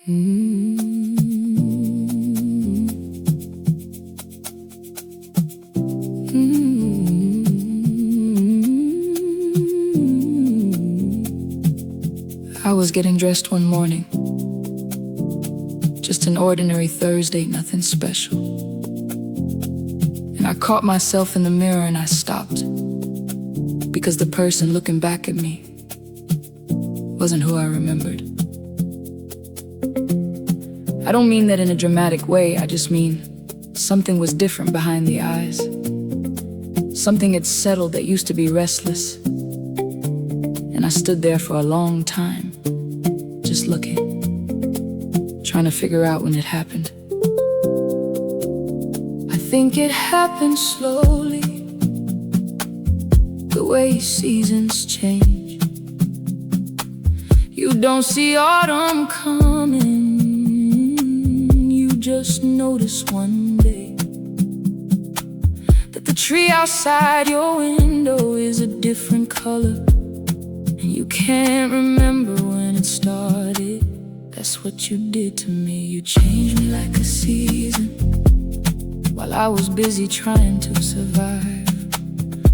I was getting dressed one morning, just an ordinary Thursday, nothing special. And I caught myself in the mirror and I stopped, because the person looking back at me wasn't who I remembered. I don't mean that in a dramatic way, I just mean something was different behind the eyes. Something had settled that used to be restless. And I stood there for a long time, just looking, trying to figure out when it happened. I think it happened slowly, the way seasons change. You don't see autumn coming, you just notice one day that the tree outside your window is a different color. And you can't remember when it started. That's what you did to me. You changed me like a season, while I was busy trying to survive.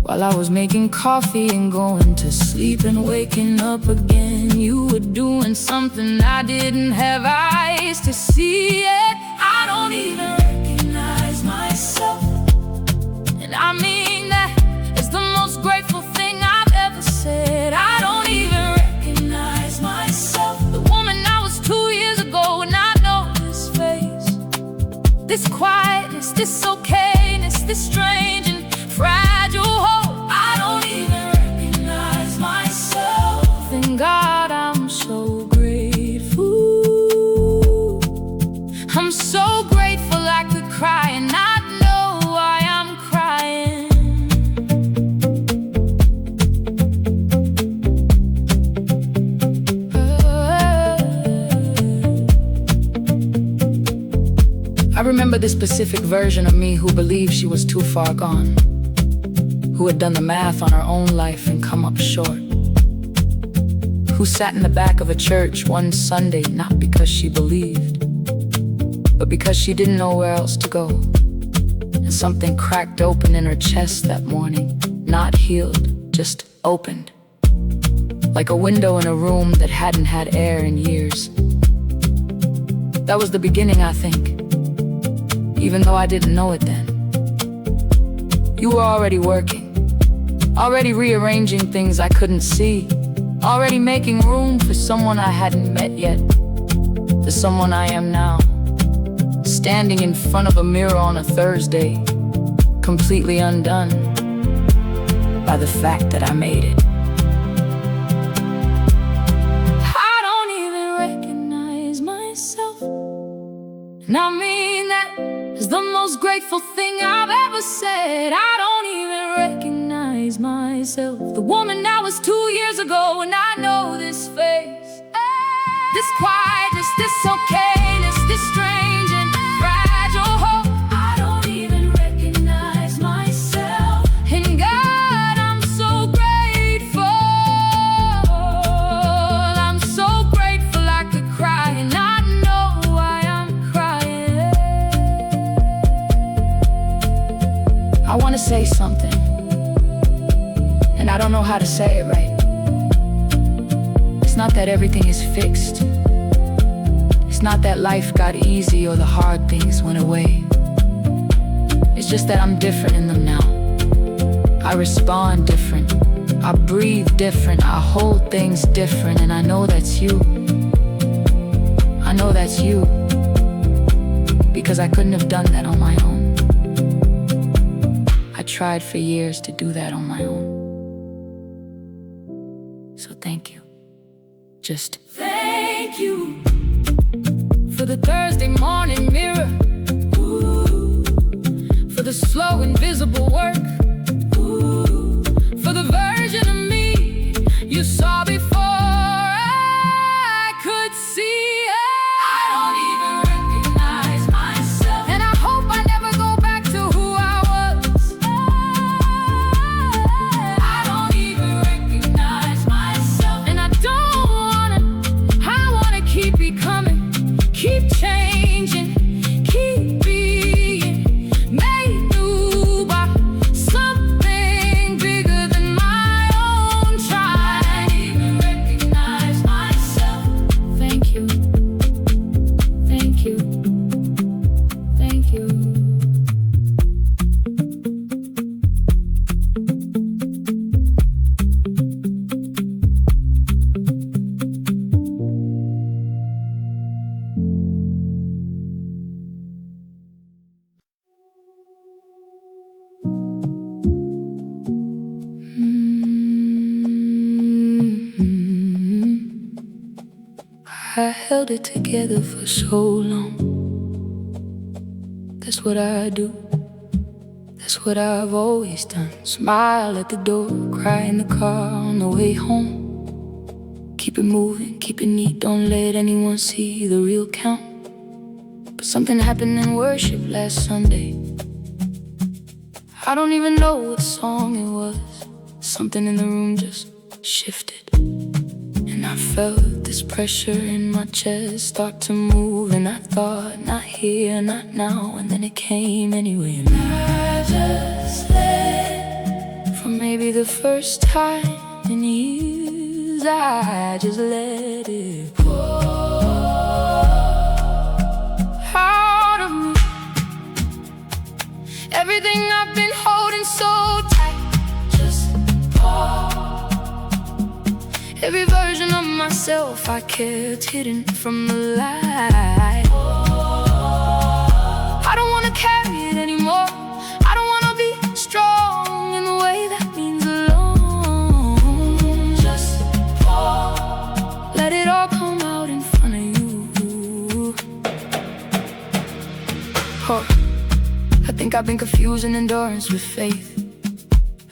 While I was making coffee and going to sleep and waking up again, you were doing something I didn't have eyes to see it. I don't even recognize myself, and I mean that it's the most grateful thing I've ever said. I don't even recognize myself, the woman I was 2 years ago, and I know this face, this quietness, this okayness, this strange and fragile hope. I don't even recognize myself. Thank God I'm so grateful. I'm so grateful I could cry and not know why I'm crying. I remember this specific version of me who believed she was too far gone, who had done the math on her own life and come up short, who sat in the back of a church one Sunday not because she believed, but because she didn't know where else to go. And something cracked open in her chest that morning, not healed, just opened, like a window in a room that hadn't had air in years. That was the beginning, I think, even though I didn't know it then. You were already working, already rearranging things I couldn't see, already making room for someone I hadn't met yet, the someone I am now, standing in front of a mirror on a Thursday, completely undone by the fact that I made it. I don't even recognize myself, and I mean that is the most grateful thing I've ever said. I don't even recognize myself, the woman I was 2 years ago, and I know this face, this quietness, this okayness, this strange and fragile hope. I don't even recognize myself. And God, I'm so grateful. I'm so grateful I could cry and not know why I'm crying. I want to say something, and I don't know how to say it right. It's not that everything is fixed. It's not that life got easy or the hard things went away. It's just that I'm different in them now. I respond different, I breathe different, I hold things different, and I know that's you. I know that's you, because I couldn't have done that on my own. I tried for years to do that on my own. So thank you. Just thank you for the Thursday morning mirror, ooh, for the slow invisible work, ooh, for the version of me you saw before I could see it. I don't even recognize myself, and I hope I never go back to who I was. I don't even recognize myself, and I don't wanna, I wanna keep becoming I held it together for so long. That's what I do. That's what I've always done. Smile at the door, cry in the car on the way home. Keep it moving, keep it neat, don't let anyone see the real count. But something happened in worship last Sunday. I don't even know what song it was. Something in the room just shifted, and I felt this pressure in my chest start to move. And I thought, not here, not now. And then it came anyway, and I just let, for maybe the first time in years, I just let it pour out of me. Everything I've been holding so tight, just pour. Every version of myself I kept hidden from the light. I don't wanna carry it anymore. I don't wanna be strong in the way that means alone. Just pour. Let it all come out in front of you. Oh, I think I've been confusing endurance with faith.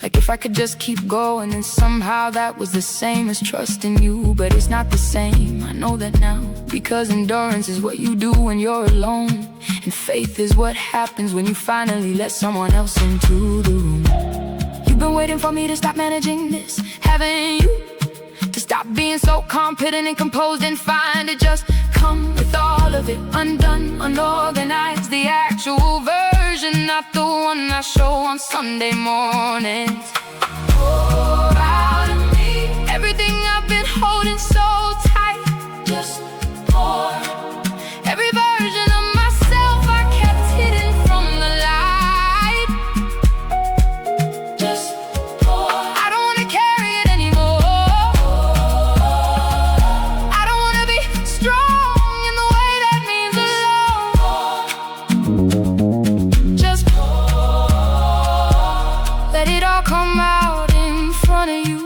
Like if I could just keep going, and somehow that was the same as trusting you. But it's not the same, I know that now. Because endurance is what you do when you're alone, and faith is what happens when you finally let someone else into the room. You've been waiting for me to stop managing this, haven't you? To stop being so confident and composed and fine to just come with all of it undone, unorganized. The actual version, not the one I show on Sunday mornings. Pour out of me everything I've been holding so tight. Just pour. Every version of myself I kept hidden from the light. Just pour. I don't wanna carry it anymore. I don't wanna be strong in the way that means alone. Just pour. Let it all come out in front of you.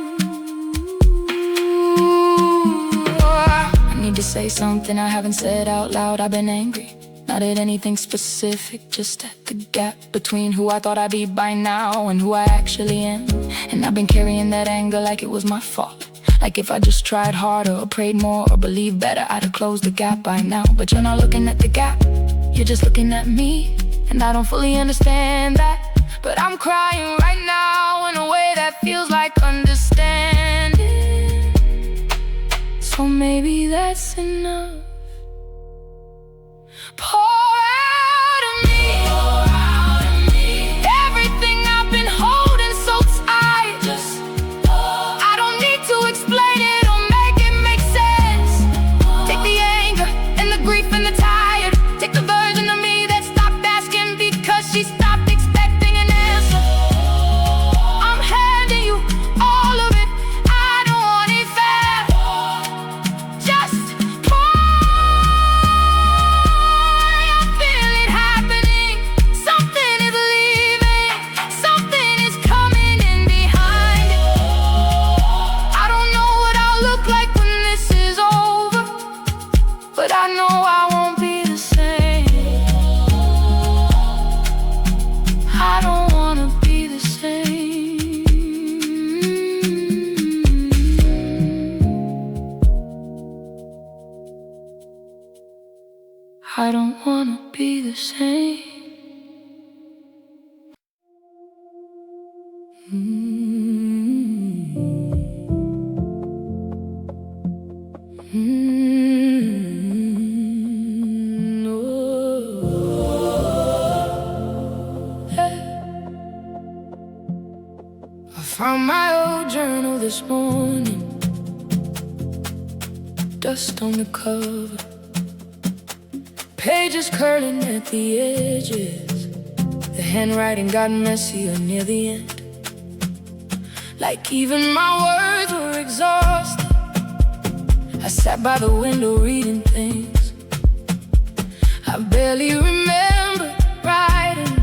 I need to say something I haven't said out loud. I've been angry, not at anything specific, just at the gap between who I thought I'd be by now and who I actually am. And I've been carrying that anger like it was my fault. Like if I just tried harder or prayed more or believed better, I'd have closed the gap by now. But you're not looking at the gap, you're just looking at me. And I don't fully understand that, but I'm crying right now in a way that feels like understanding. So maybe that's enough. Pour out of me, everything I've been holding so tight. Just I don't need to explain it or make it make sense. Take the anger and the grief and the tired. Take the version of me that stopped asking because she stopped expecting an answer. I'm handing you all of it, I don't want it fair. Just pour. I feel it happening. Something is leaving, something is coming in behind. I don't know what I'll look like when this is over, but I know I won't be the same. I don't wanna be the same. I don't wanna be the same. I found my old journal this morning, dust on the cover, pages curling at the edges. The handwriting got messier near the end. Like even my words were exhausted. I sat by the window reading things I barely remember writing.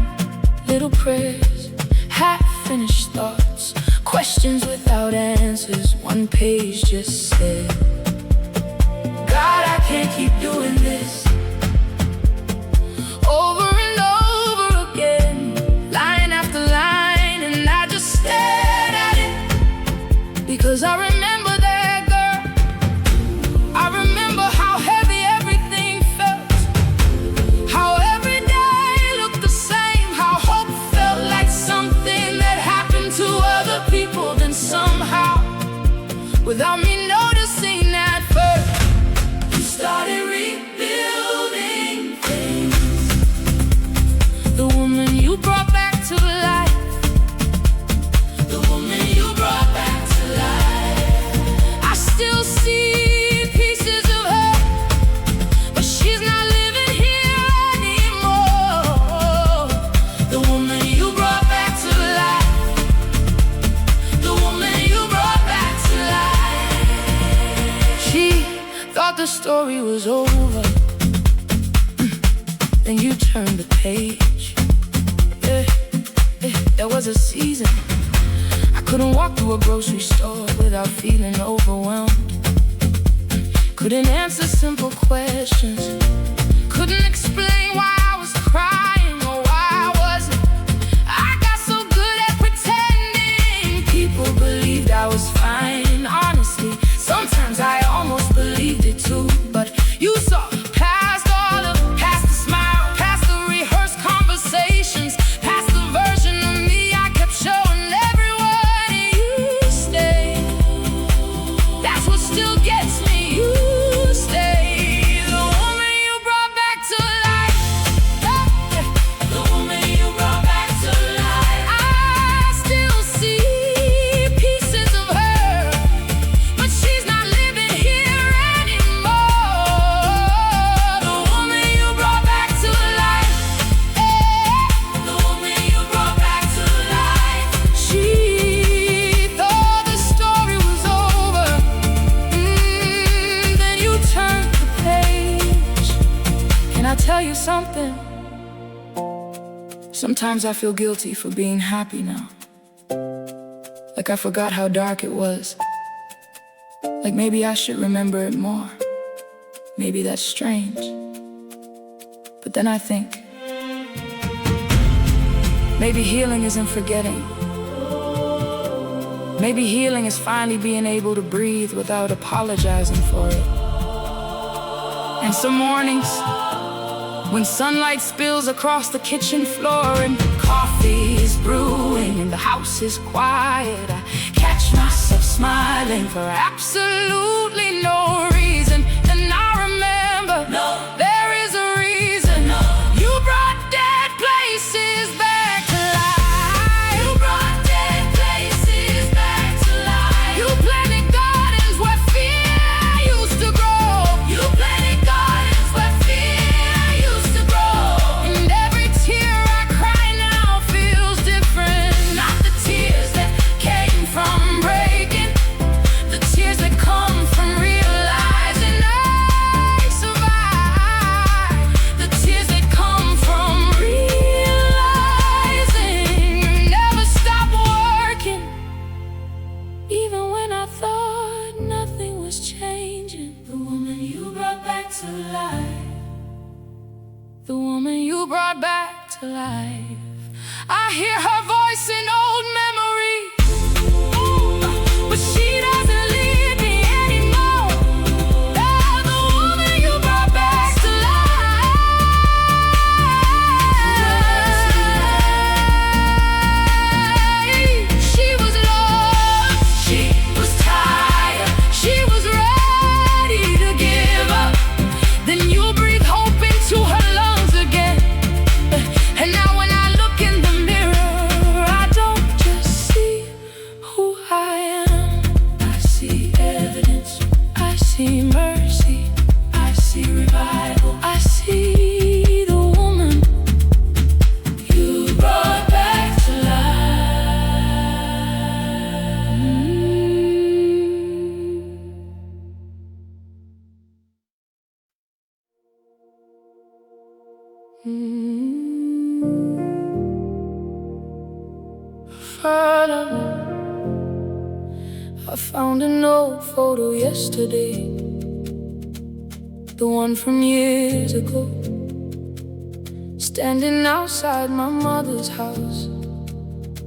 Little prayers, half-finished thoughts, questions without answers. One page just said, God, I can't keep doing this over and over again, line after line, and I just stared at it because I remember that girl. I remember how heavy everything felt, how every day looked the same, how hope felt like something that happened to other people. Then somehow, without me noticing at first, you started rebuilding things. The woman you brought back to life, the woman you brought back to life. I still see pieces of her, but she's not living here anymore. The woman you brought back to life, the woman you brought back to life. She thought the story was over, then you turned the page. There was a season I couldn't walk through a grocery store without feeling overwhelmed. Couldn't answer simple questions, couldn't explain why I was crying or why I wasn't. I got so good at pretending people believed I was fine. Honestly, sometimes I almost believed it too. But you saw past all of, past the smile, past the rehearsed conversations, past the version of me I kept showing everyone. You stay. That's what still gets me. You stay. The woman you brought back to life. The woman you brought back to life. I still see pieces of her, but she's not living here anymore. The woman you brought back to life. The woman you brought back to life. She thought the story was over, then you turned the page. Can I tell you something? Sometimes I feel guilty for being happy now, like I forgot how dark it was. Like maybe I should remember it more. Maybe that's strange, but then I think maybe healing isn't forgetting. Maybe healing is finally being able to breathe without apologizing for it. And some mornings, when sunlight spills across the kitchen floor and coffee is brewing and the house is quiet, I catch myself smiling for absolutely no reason. And I remember, no, there is a reason. No. You brought dead places back to life. You brought dead places back to life. You planted gardens where fear used to grow. You planted gardens where fear used to grow. And every tear I cry now feels different. Not the tears that came from breaking, the tears that come from realizing I survived. The tears that come from realizing you never stop working, even when I thought nothing was changing. The woman you brought back to life, the woman you brought back to life. I hear her voice in old memories, but she doesn't leave me anymore. Oh, the woman you brought back to life. She was lost, she was tired, she was ready to give up. Then you breathe hope into her lungs again. And now when I look in the mirror, I don't just see who I am. I see evidence, I see mercy, I see revival, I see the woman you brought back to I found an old photo yesterday. the one from years ago, standing outside my mother's house,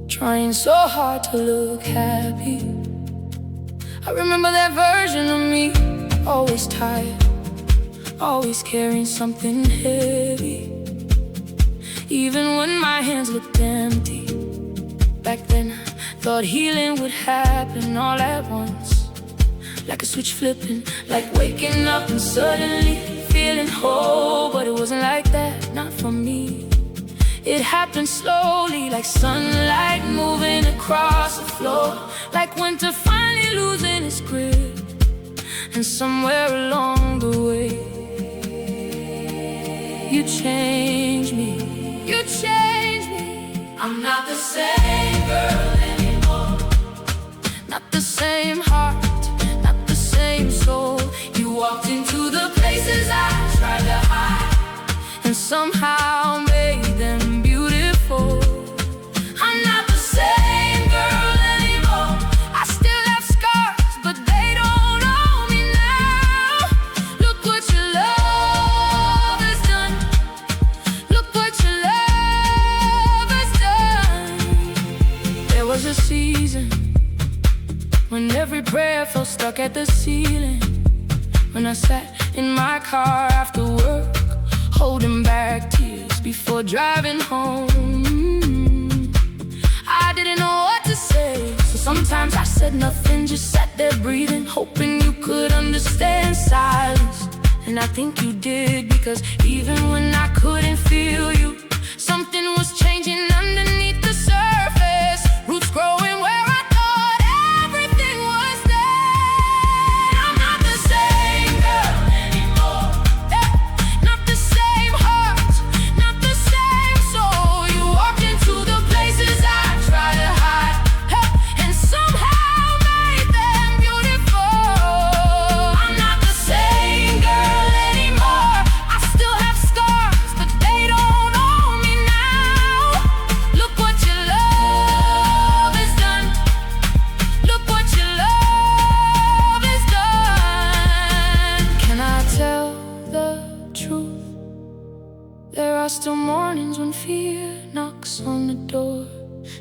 trying so hard to look happy. I remember that version of me, always tired, always carrying something heavy. Even when my hands looked empty, back then I thought healing would happen all at once, like a switch flipping, like waking up and suddenly feeling whole. But it wasn't like that, not for me. It happened slowly, like sunlight moving across the floor, like winter finally losing its grip. And somewhere along the way, you changed me, you changed me. I'm not the same girl anymore, not the same heart, not the same soul. You walked into the places I tried to hide, and somehow made them beautiful. I'm not the same girl anymore. I still have scars, but they don't own me now. Look what your love has done. Look what your love has done. There was a season when every prayer felt stuck at the ceiling, when I sat in my car after work, holding back tears before driving home. I didn't know what to say, so sometimes I said nothing, just sat there breathing, hoping you could understand silence. And I think you did, because even when I couldn't feel you, something was changing underneath the surface. Roots growing where I thought everything was dead. I'm not the same girl anymore, not the same heart, not the same soul. You walked into the places I tried to hide, and somehow made them beautiful. I'm not the same girl anymore. I still have scars, but they don't own me now. Look what your love has done. Look what your love has done. Can I tell the truth? There are still mornings when fear knocks on the door,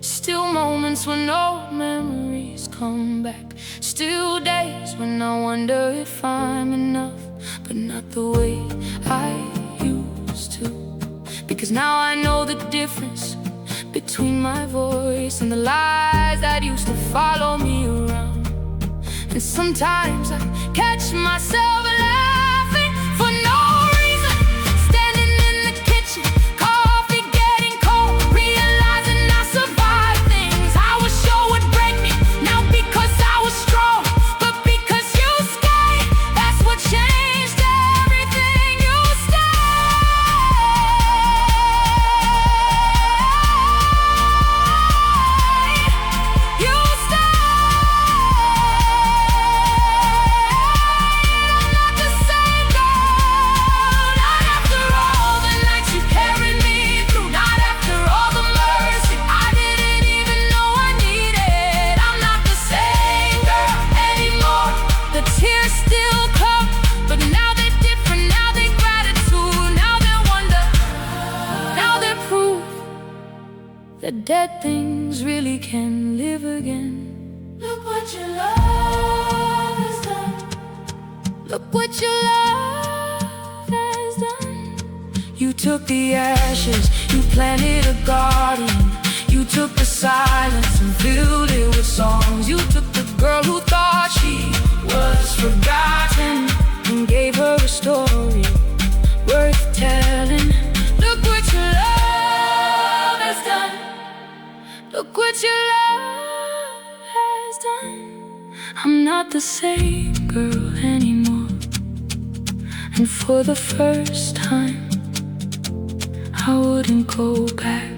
still moments when old memories come back, still days when I wonder if I'm enough, but not the way I used to. Because now I know the difference between my voice and the lies that used to follow me around. And sometimes I catch myself laughing for no reason, standing in the kitchen, coffee getting cold, realizing I survived things I was sure would break me, not because I was strong, but because you stayed. That's what changed everything. You stayed. You that dead things really can live again. Look what your love has done. Look what your love has done. You took the ashes, you planted a garden. You took the silence and filled it with songs. You took the girl who thought she was forgotten and gave her a story worth telling. Look what your love has done. Look what your love has done. I'm not the same girl anymore, and for the first time I wouldn't go back.